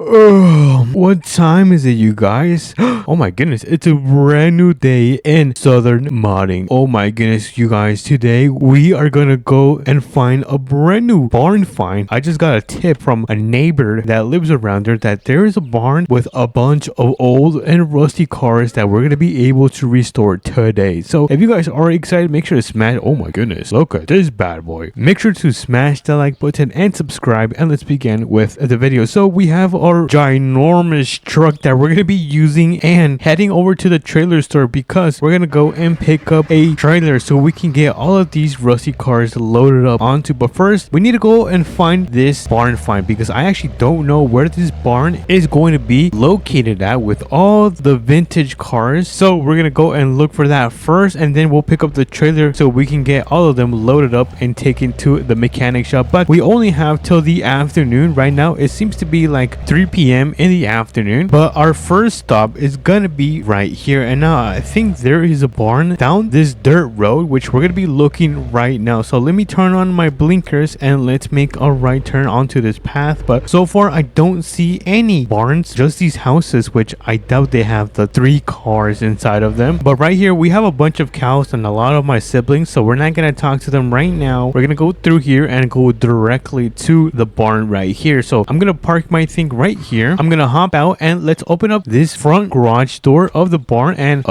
What time is it, you guys? Oh my goodness, it's a brand new day in Southern Modding. Oh my goodness, you guys, today we are gonna go and find a brand new barn find. I just got a tip from a neighbor that lives around there that there is a barn with a bunch of old and rusty cars that we're gonna be able to restore today. So if you guys are excited, make sure to smash, oh my goodness, look at this bad boy. Make sure to smash the like button and subscribe, and let's begin with the video. So we have our ginormous truck that we're gonna be using and heading over to the trailer store because we're gonna go and pick up a trailer so we can get all of these rusty cars loaded up onto. But first we need to go and find this barn find because I actually don't know where this barn is going to be located at with all the vintage cars. So we're gonna go and look for that first, and then we'll pick up the trailer so we can get all of them loaded up and taken to the mechanic shop. But we only have till the afternoon. Right now it seems to be like 3 p.m. in the afternoon, but our first stop is gonna be right here. And now I think there is a barn down this dirt road which we're gonna be looking right now. So let me turn on my blinkers and let's make a right turn onto this path. But so far I don't see any barns, just these houses, which I doubt they have the 3 cars inside of them. But right here we have a bunch of cows and a lot of my siblings, so we're not gonna talk to them right now. We're gonna go through here and go directly to the barn right here. So I'm gonna park my thing right here. I'm gonna hop out and let's open up this front garage door of the barn, and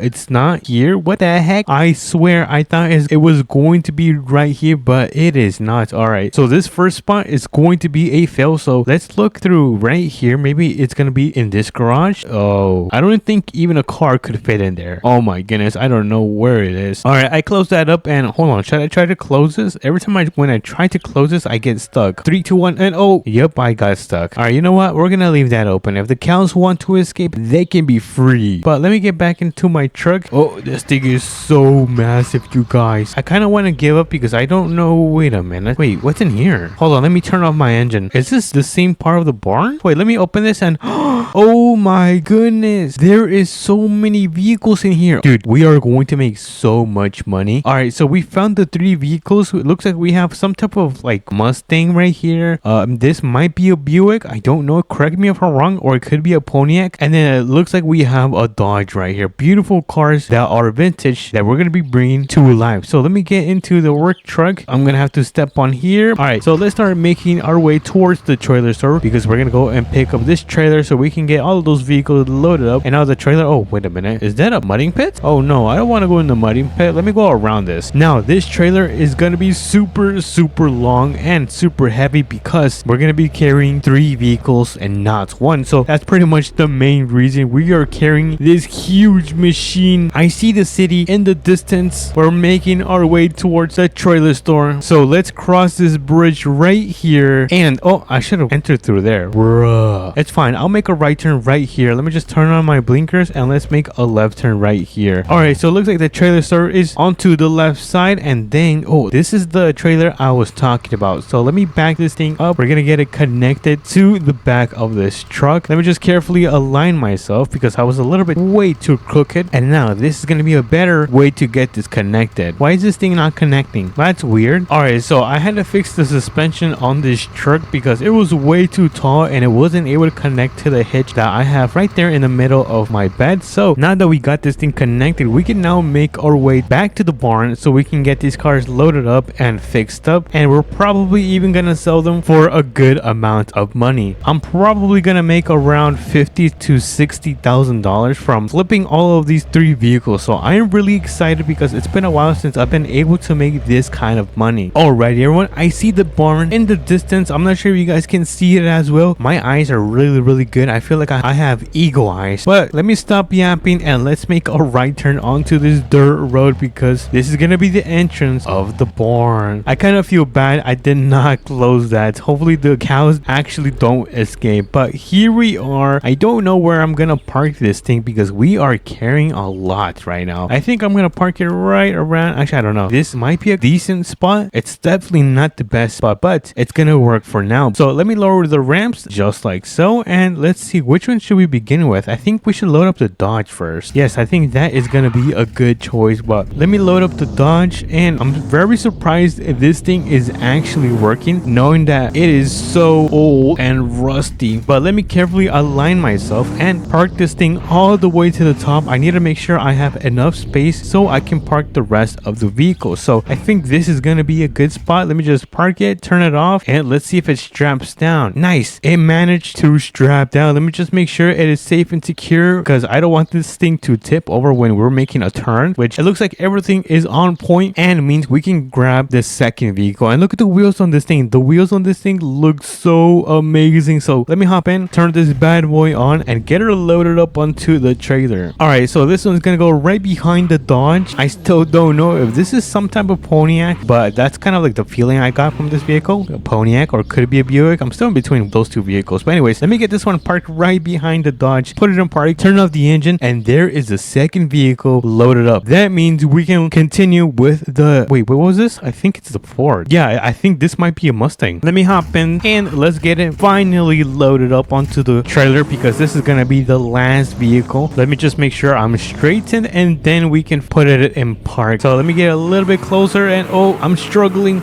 it's not here. What the heck? I swear I thought it was going to be right here, but it is not. All right, so this first spot is going to be a fail. So let's look through right here. Maybe it's gonna be in this garage. Oh, I don't think even a car could fit in there. Oh my goodness, I don't know where it is. All right, I closed that up, and hold on, should I try to close this? Every time when I try to close this I get stuck. 3 2 1 and oh yep, I got stuck. All right, you know what, we're gonna leave that open. If the cows want to escape, they can be free. But let me get back into my truck. Oh, this thing is so massive, you guys. I kind of want to give up because I don't know. Wait a minute, wait, what's in here? Hold on, let me turn off my engine. Is this the same part of the barn? Wait, let me open this and oh my goodness, there is so many vehicles in here, dude. We are going to make so much money. All right, so we found the 3 vehicles. It looks like we have some type of like Mustang right here. This might be a Buick, I don't know, correct me if I'm wrong, or it could be a Pontiac. And then it looks like we have a Dodge right here. Beautiful cars that are vintage that we're gonna be bringing to life. So let me get into the work truck. I'm gonna have to step on here. All right, so let's start making our way towards the trailer store because we're gonna go and pick up this trailer so we can get all of those vehicles loaded up. And now the trailer, oh wait a minute, is that a mudding pit? Oh no, I don't want to go in the mudding pit. Let me go around this. Now this trailer is gonna be super long and super heavy because we're gonna be carrying 3 vehicles and not 1. So that's pretty much the main reason we are carrying this huge machine. I see the city in the distance. We're making our way towards the trailer store. So let's cross this bridge right here. And oh, I should have entered through there. Bruh. It's fine, I'll make a right turn right here. Let me just turn on my blinkers and let's make a left turn right here. All right, so it looks like the trailer store is onto the left side, and dang, oh, this is the trailer I was talking about. So let me back this thing up. We're gonna get it connected to the back of this truck. Let me just carefully align myself because I was a little bit way too crooked, and now this is gonna be a better way to get this connected. Why is this thing not connecting? That's weird. All right, so I had to fix the suspension on this truck because it was way too tall and it wasn't able to connect to the hitch that I have right there in the middle of my bed. So now that we got this thing connected, we can now make our way back to the barn so we can get these cars loaded up and fixed up, and we're probably even gonna sell them for a good amount of money. I'm probably gonna make around $50,000 to $60,000 from flipping all of these 3 vehicles. So I am really excited because it's been a while since I've been able to make this kind of money. Alrighty everyone, I see the barn in the distance. I'm not sure if you guys can see it as well. My eyes are really good. I feel like I have eagle eyes. But let me stop yapping and let's make a right turn onto this dirt road because this is gonna be the entrance of the barn. I kind of feel bad I did not close that. Hopefully the cows actually don't escape. But here we are. I don't know where I'm gonna park this thing because we are carrying a lot right now. I think I'm gonna park it right around, actually I don't know, this might be a decent spot. It's definitely not the best spot, but it's gonna work for now. So let me lower the ramps just like so, and let's see, which one should we begin with? I think we should load up the Dodge first. Yes, I think that is gonna be a good choice, but let me load up the Dodge, and I'm very surprised if this thing is actually working, knowing that it is so old and rusty. But let me carefully align myself and park this thing all the way to the top. I need to make sure I have enough space so I can park the rest of the vehicle. So I think this is gonna be a good spot. Let me just park it, turn it off, and let's see if it straps down. Nice, it managed to strap down. Let me just make sure it is safe and secure, because I don't want this thing to tip over when we're making a turn, which it looks like everything is on point and means we can grab the second vehicle. And look at the wheels on this thing. The wheels on this thing look so amazing. So let me hop in, turn this bad boy on, and get her loaded up onto the trailer. All right, so this one's gonna go right behind the Dodge. I still don't know if this is some type of Pontiac, but that's kind of like the feeling I got from this vehicle. A Pontiac, or could it be a Buick? I'm still in between those two vehicles. But anyways, let me get this one parked right behind the Dodge, put it in park, turn off the engine, and there is the second vehicle loaded up. That means we can continue with the... Wait, what was this? I think it's the Ford. Yeah, I think this might be a Mustang. Let me hop in and let's get it finally loaded up onto the trailer, because this is gonna be the last vehicle. Let me just make sure I'm straightened, and then we can put it in park. So let me get a little bit closer, and oh, I'm struggling.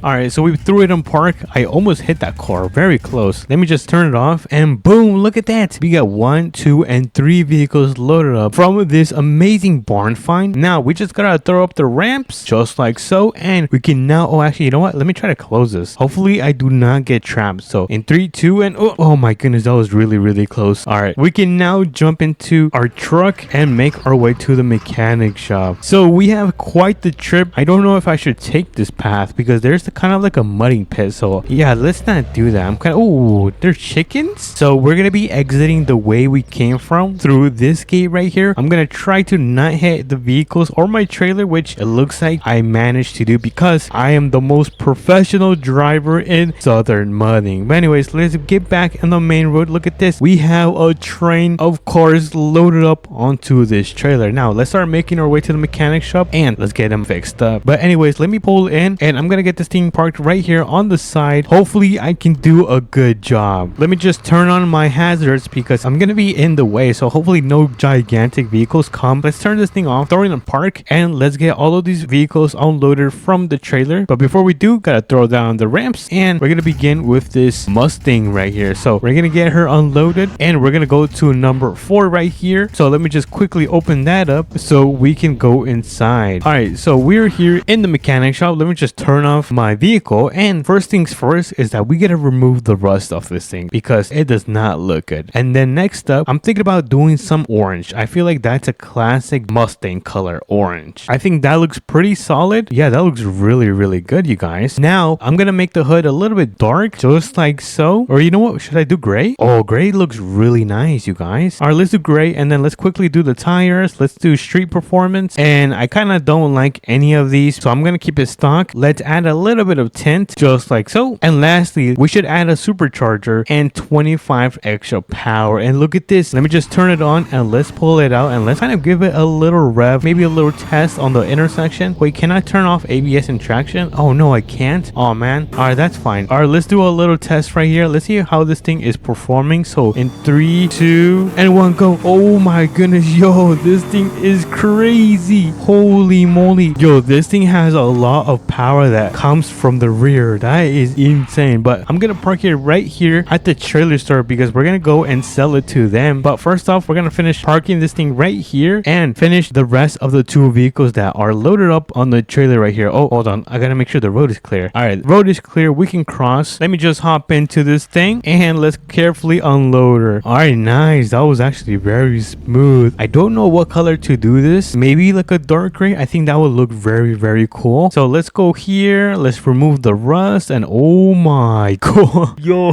All right, so we threw it in park. I almost hit that car, very close. Let me just turn it off, and boom, look at that. We got 1, 2, and 3 vehicles loaded up from this amazing barn find. Now we just gotta throw up the ramps just like so, and we can now... Oh, actually, you know what? Let me try to close this. Hopefully I do not get trapped. So in 3, 2, and oh my goodness, that was really close. All right, we can now jump into our truck and make our way to the mechanic shop. So we have quite the trip. I don't know if I should take this path, because there's kind of like a mudding pit. So yeah, let's not do that. I'm kind of... Oh, there's chickens. So we're gonna be exiting the way we came from, through this gate right here. I'm gonna try to not hit the vehicles or my trailer, which it looks like I managed to do, because I am the most professional driver in southern mudding. But anyways, let's get back on the main road. Look at this. We have a train of cars loaded up onto this trailer. Now let's start making our way to the mechanic shop and let's get them fixed up. But anyways, let me pull in, and I'm gonna get this thing parked right here on the side. Hopefully I can do a good job. Let me just turn on my hazards, because I'm gonna be in the way, so hopefully no gigantic vehicles come. Let's turn this thing off, throw it in park, and let's get all of these vehicles unloaded from the trailer. But before we do, gotta throw down the ramps, and we're gonna begin with this Mustang right here. So we're gonna get her unloaded, and we're gonna go to number 4 right here. So let me just quickly open that up so we can go inside. All right, so we're here in the mechanic shop. Let me just turn off my vehicle, and first things first is that we gotta remove the rust off this thing, because it does not look good. And then next up, I'm thinking about doing some orange. I feel like that's a classic Mustang color, orange. I think that looks pretty solid. Yeah, that looks really good, you guys. Now I'm gonna make the hood a little bit dark, just like so. Or you know what, should I do gray? Oh, gray looks really nice, you guys. All right, let's do gray, and then let's quickly do the tires. Let's do street performance, and I kind of don't like any of these, so I'm gonna keep it stock. Let's add a little bit of tint, just like so. And lastly, we should add a supercharger and 25 extra power. And look at this. Let me just turn it on, and let's pull it out, and let's kind of give it a little rev, maybe a little test on the intersection. Wait, can I turn off ABS and traction? Oh no, I can't. Oh man. All right, that's fine. All right, let's do a little test right here. Let's see how this thing is performing. So in 3, 2, and 1, go. Oh my goodness, yo, this thing is crazy. Holy moly. Yo, this thing has a lot of power that comes from the rear. That is insane. But I'm gonna park it right here at the trailer store, because we're gonna go and sell it to them. But first off, we're gonna finish parking this thing right here and finish the rest of the 2 vehicles that are loaded up on the trailer right here. Oh, hold on, I gotta make sure the road is clear. All right, road is clear, we can cross. Let me just hop into this thing, and let's carefully unload her. All right, nice. That was actually very smooth. I don't know what color to do this. Maybe like a dark gray. I think that would look very cool. So let's go here, let's remove the rust, and oh my god, yo,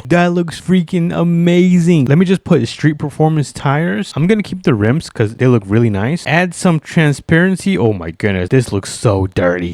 that looks freaking amazing. Let me just put street performance tires. I'm gonna keep the rims because they look really nice. Add some transparency. Oh my goodness, this looks so dirty.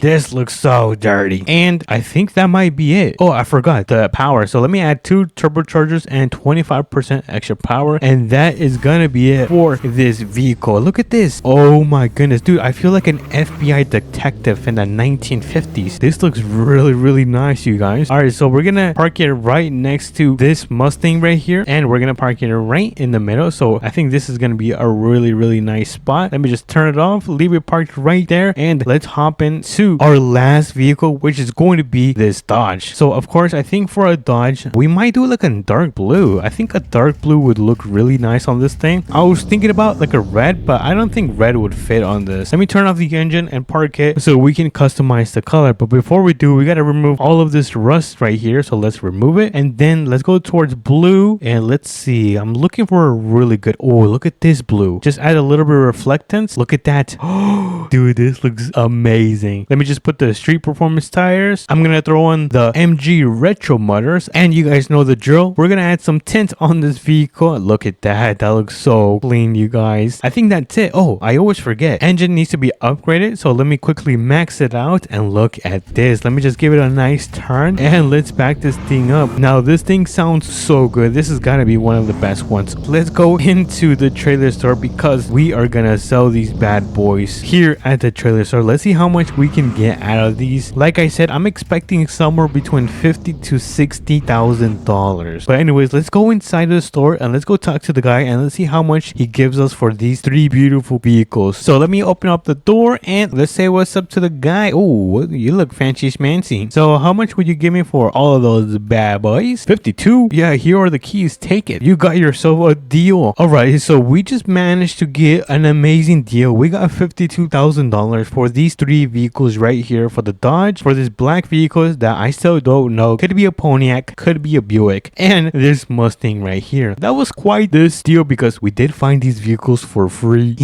And I think that might be it. Oh, I forgot the power. So let me add 2 turbochargers and 25% extra power, and that is gonna be it for this vehicle. Look at this. Oh my goodness, dude, I feel like an FBI detective in the 1950s. This looks really nice, you guys. All right, so we're gonna park it right next to this Mustang thing right here, and we're gonna park it right in the middle. So I think this is gonna be a really nice spot. Let me just turn it off, leave it parked right there, and let's hop into our last vehicle, which is going to be this Dodge. So of course, I think for a Dodge, we might do like a dark blue. I think a dark blue would look really nice on this thing. I was thinking about like a red, but I don't think red would fit on this. Let me turn off the engine and park it so we can customize the color. But before we do, we got to remove all of this rust right here. So let's remove it, and then let's go towards blue, and let's see. I'm looking for a really good, oh, look at this blue. Just add a little bit of reflectance. Look at that. Oh, dude, this looks amazing. Let me just put the street performance tires. I'm gonna throw on the MG retro motors, and you guys know the drill. We're gonna add some tint on this vehicle. Look at that. That looks so clean, you guys. I think that's it. Oh, I always forget. Engine needs to be upgraded, so let me quickly max it out, and look at this. Let me just give it a nice turn, and let's back this thing up. Now this thing sounds so good. This is gotta be one of the best ones. Let's go into the trailer store because we are gonna sell these bad boys here at the trailer store. Let's see how much we can get out of these. Like I said, I'm expecting somewhere between $50,000 to $60,000. But anyways, let's go inside the store and let's go talk to the guy and let's see how much he gives us for these three beautiful vehicles. So let me open up the door and let's say what's up to the guy. Oh, you look fancy schmancy. So how much would you give me for all of those bad boys? 52. Yeah, here are the keys. Take it. You got yourself a deal. All right, so we just managed to get an amazing deal. We got $52,000 for these three vehicles right here. For the Dodge, for this black vehicles that I still don't know. Could be a Pontiac, could be a Buick, and this Mustang right here. That was quite this deal because we did find these vehicles for free.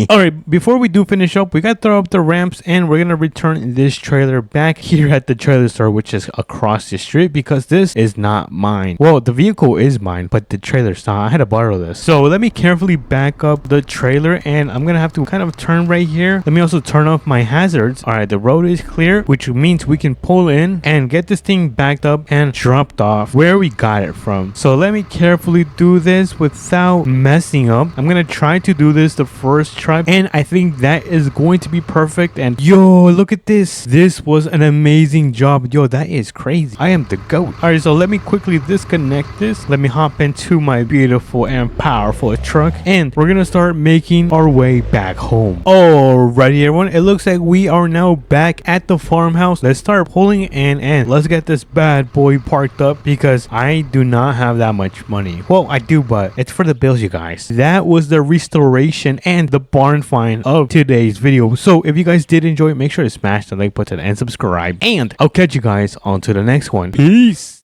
All right, before we do finish up, we got to throw up the ramps and we're gonna return this trailer back here at the trailer store, which is across the street, because this is not mine. Well, the vehicle is mine, but the trailer's not. I had to borrow this. So let me carefully back up the trailer, and I'm gonna have to kind of turn right here. Let me also turn off my hazards. All right, the road is clear, which means we can pull in and get this thing backed up and dropped off where we got it from. So let me carefully do this without messing up. I'm gonna try to do this the first try, and I think that is going to be perfect. And yo, look at this. This was an amazing job. Yo, that is crazy. I am the GOAT. All right, so let me quickly disconnect this. Let me hop into my beautiful and powerful truck, and we're gonna start making our way back home. Alrighty, everyone, it looks like we are now back at the farmhouse. Let's start pulling in and let's get this bad boy parked up because I do not have that much money. Well, I do, but it's for the bills, you guys. That was the restoration and the barn find of today's video. So if you guys did enjoy it, make sure to smash the like button and subscribe, and I'll catch you guys on to the next one. Peace.